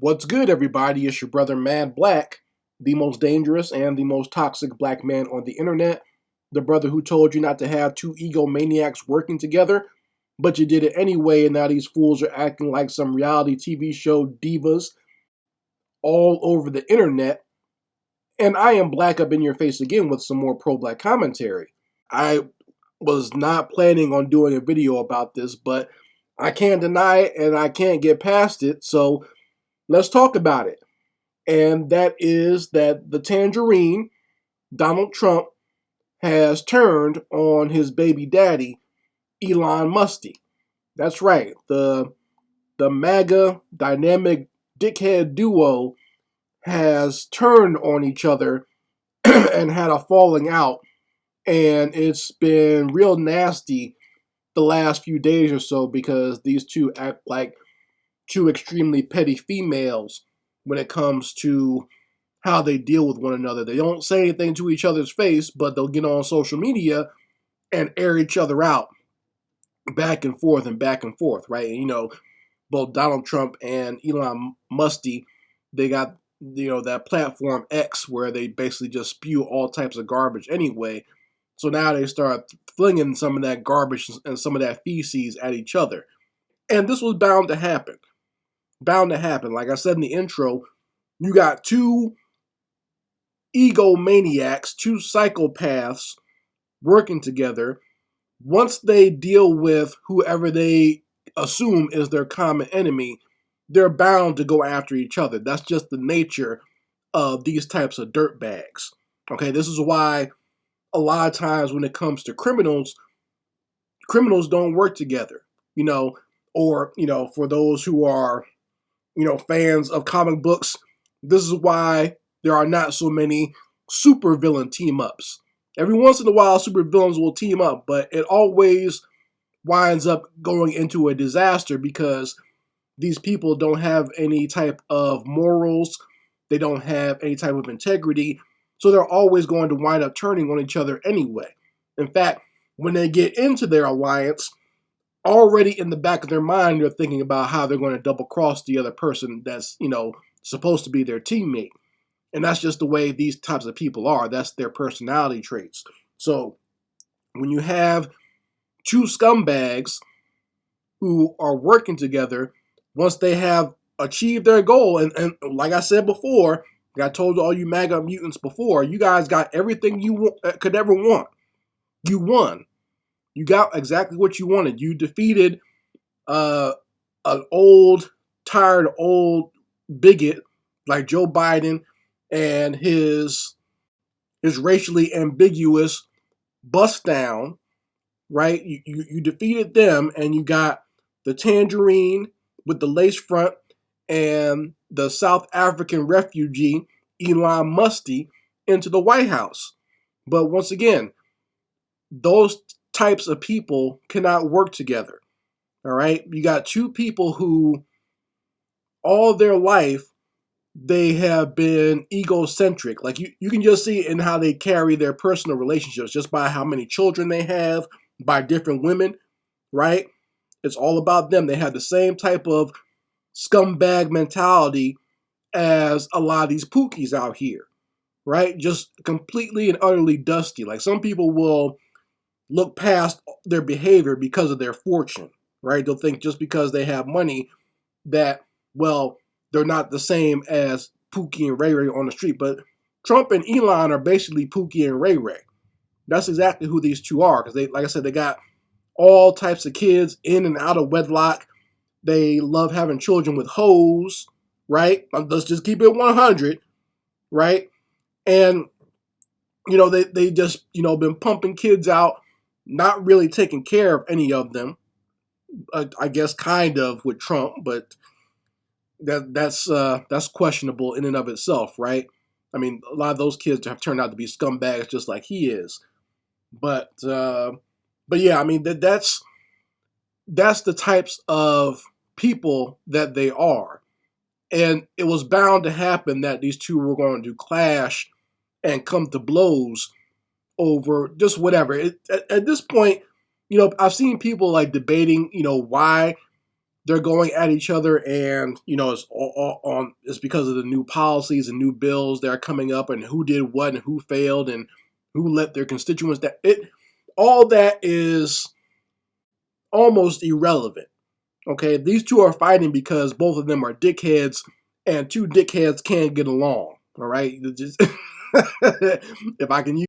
What's good, everybody? It's your brother Mad Black, the most dangerous and the most toxic black man on the internet. The brother who told you not to have two egomaniacs working together, but you did it anyway, and now these fools are acting like some reality TV show divas all over the internet. And I am black up in your face again with some more pro black commentary. I was not planning on doing a video about this, but I can't deny it and I can't get past it, so let's talk about it. And that is that the tangerine, Donald Trump, has turned on his baby daddy, Elon Musty. That's right, the MAGA dynamic dickhead duo has turned on each other and had a falling out, and it's been real nasty the last few days or so because these two act like two extremely petty females when it comes to how they deal with one another. They don't say anything to each other's face, but they'll get on social media and air each other out back and forth, right? And, both Donald Trump and Elon Musty, they got, that platform X where they basically just spew all types of garbage anyway. So now they start flinging some of that garbage and some of that feces at each other. And this was bound to happen. Bound to happen. Like I said in the intro, you got two egomaniacs, two psychopaths working together. Once they deal with whoever they assume is their common enemy, they're bound to go after each other. That's just the nature of these types of dirtbags. Okay, this is why a lot of times when it comes to criminals, criminals don't work together, or, for those who are, fans of comic books, this is why there are not so many supervillain team ups. Every once in a while, supervillains will team up, but it always winds up going into a disaster because these people don't have any type of morals, they don't have any type of integrity, so they're always going to wind up turning on each other anyway. In fact, when they get into their alliance, already in the back of their mind, they're thinking about how they're going to double cross the other person that's, supposed to be their teammate. And that's just the way these types of people are. That's their personality traits. So when you have two scumbags who are working together, once they have achieved their goal, and like I said before, I told all you MAGA mutants before, you guys got everything you could ever want. You won. You got exactly what you wanted. You defeated an tired old bigot like Joe Biden and his racially ambiguous bust down, right? You defeated them, and you got the tangerine with the lace front and the South African refugee Elon Musty into the White House. But once again, those types of people cannot work together. All right, you got two people who all their life they have been egocentric. Like you can just see in how they carry their personal relationships, just by how many children they have, by different women, right? It's all about them. They have the same type of scumbag mentality as a lot of these pookies out here, right? Just completely and utterly dusty. Like some people will look past their behavior because of their fortune, right? They'll think just because they have money that, well, they're not the same as Pookie and Ray Ray on the street. But Trump and Elon are basically Pookie and Ray Ray. That's exactly who these two are. Because they, like I said, they got all types of kids in and out of wedlock. They love having children with hoes, right? Let's just keep it 100, right? And, they just, been pumping kids out, not really taking care of any of them. I guess kind of with Trump, but that's questionable in and of itself, right? I mean, a lot of those kids have turned out to be scumbags just like he is. But yeah, I mean that's the types of people that they are, and it was bound to happen that these two were going to clash and come to blows over just whatever. At this point, I've seen people like debating, why they're going at each other, and it's all on. It's because of the new policies and new bills that are coming up, and who did what and who failed and who let their constituents. All that is almost irrelevant. Okay, these two are fighting because both of them are dickheads, and two dickheads can't get along. All right, just if I can use.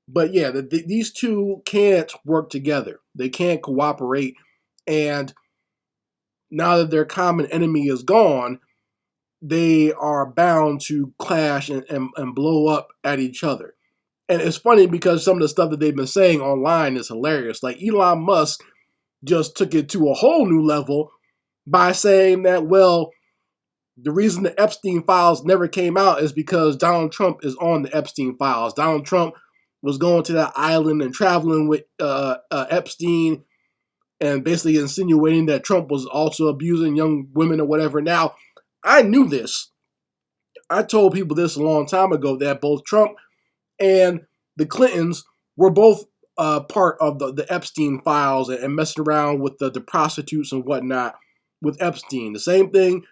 But yeah, these two can't work together. They can't cooperate, and now that their common enemy is gone, they are bound to clash and blow up at each other. And it's funny because some of the stuff that they've been saying online is hilarious. Like Elon Musk just took it to a whole new level by saying that, well, the reason the Epstein files never came out is because Donald Trump is on the Epstein files. Donald Trump was going to that island and traveling with Epstein, and basically insinuating that Trump was also abusing young women or whatever. Now, I knew this. I told people this a long time ago, that both Trump and the Clintons were both part of the Epstein files, and messing around with the prostitutes and whatnot with Epstein. The same thing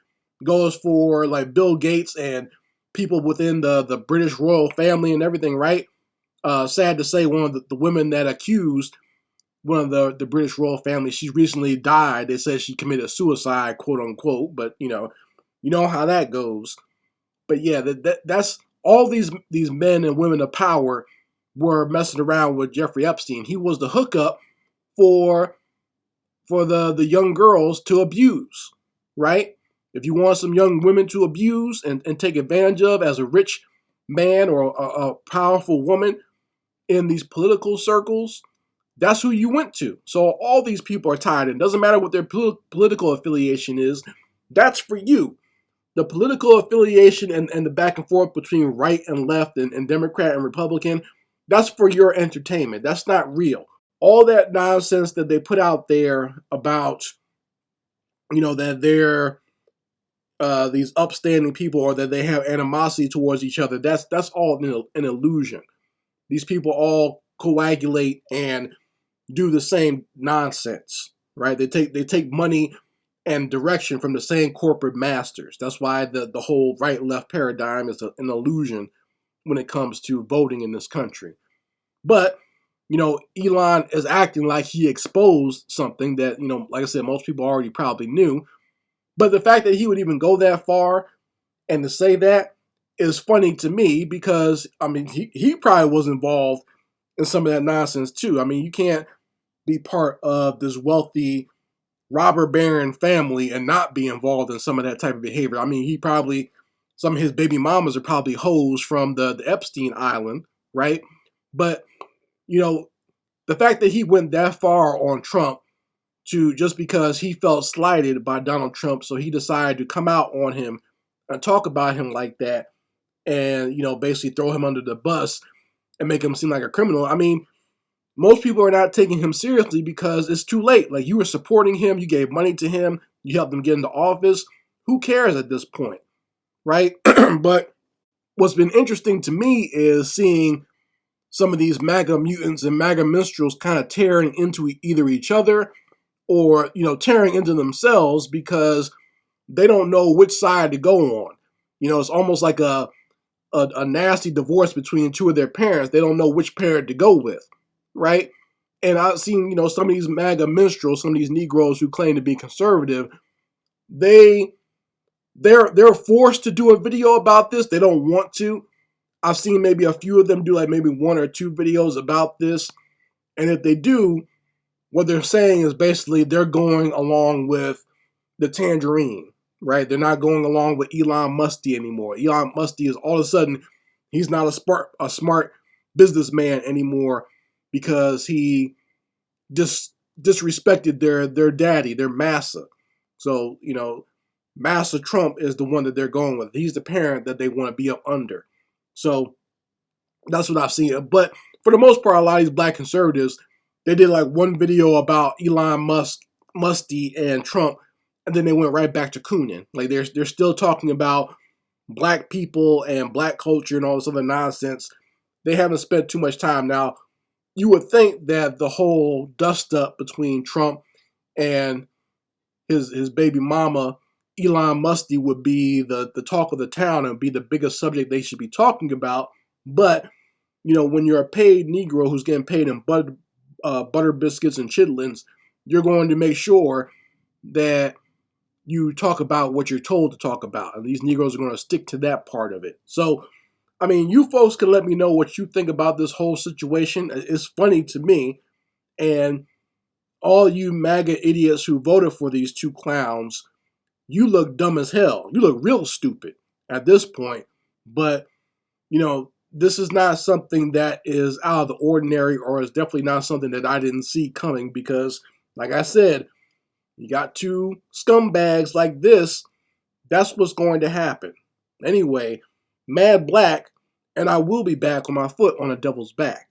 goes for like Bill Gates and people within the British royal family and everything, right? Sad to say, one of the women that accused one of the British royal family, she recently died. They said she committed suicide, quote unquote, but you know how that goes. But yeah, that's all these men and women of power were messing around with Jeffrey Epstein. He was the hookup for the young girls to abuse, right? If you want some young women to abuse and take advantage of as a rich man or a powerful woman in these political circles, that's who you went to. So all these people are tied in. Doesn't matter what their political affiliation is. That's for you. The political affiliation and the back and forth between right and left and Democrat and Republican, that's for your entertainment. That's not real. All that nonsense that they put out there about, that they're these upstanding people, or that they have animosity towards each other, that's all an illusion. These people all coagulate and do the same nonsense, right? They take money and direction from the same corporate masters. That's why the whole right-left paradigm is an illusion when it comes to voting in this country. But, Elon is acting like he exposed something that, like I said, most people already probably knew. But the fact that he would even go that far and to say that is funny to me, because, he probably was involved in some of that nonsense too. You can't be part of this wealthy robber baron family and not be involved in some of that type of behavior. Some of his baby mamas are probably hoes from the Epstein Island, right? But, the fact that he went that far on Trump, to just because he felt slighted by Donald Trump, so he decided to come out on him and talk about him like that, and, basically throw him under the bus and make him seem like a criminal. Most people are not taking him seriously because it's too late. Like, you were supporting him, you gave money to him, you helped him get into office. Who cares at this point, right? But what's been interesting to me is seeing some of these MAGA mutants and MAGA minstrels kind of tearing into either each other, or, tearing into themselves, because they don't know which side to go on. It's almost like a nasty divorce between two of their parents. They don't know which parent to go with, right? And I've seen, some of these MAGA minstrels, some of these Negroes who claim to be conservative, they're forced to do a video about this. They don't want to. I've seen maybe a few of them do like maybe one or two videos about this. And if they do, what they're saying is basically they're going along with the tangerine, right? They're not going along with Elon Musk anymore. Elon Musk is all of a sudden, he's not a smart businessman anymore, because he disrespected their daddy, their massa. So, Massa Trump is the one that they're going with. He's the parent that they want to be up under. So that's what I've seen. But for the most part, a lot of these black conservatives, they did like one video about Elon Musk, Musty, and Trump, and then they went right back to cooning. Like, they're still talking about black people and black culture and all this other nonsense. They haven't spent too much time. Now, you would think that the whole dust up between Trump and his baby mama, Elon Musty, would be the talk of the town and be the biggest subject they should be talking about. But, when you're a paid Negro who's getting paid in butter biscuits and chitlins, you're going to make sure that you talk about what you're told to talk about. And these Negroes are going to stick to that part of it. So, you folks can let me know what you think about this whole situation. It's funny to me. And all you MAGA idiots who voted for these two clowns, you look dumb as hell. You look real stupid at this point. But, this is not something that is out of the ordinary, or is definitely not something that I didn't see coming because, like I said, you got two scumbags like this, that's what's going to happen. Anyway, Mad Black, and I will be back on my foot on a devil's back.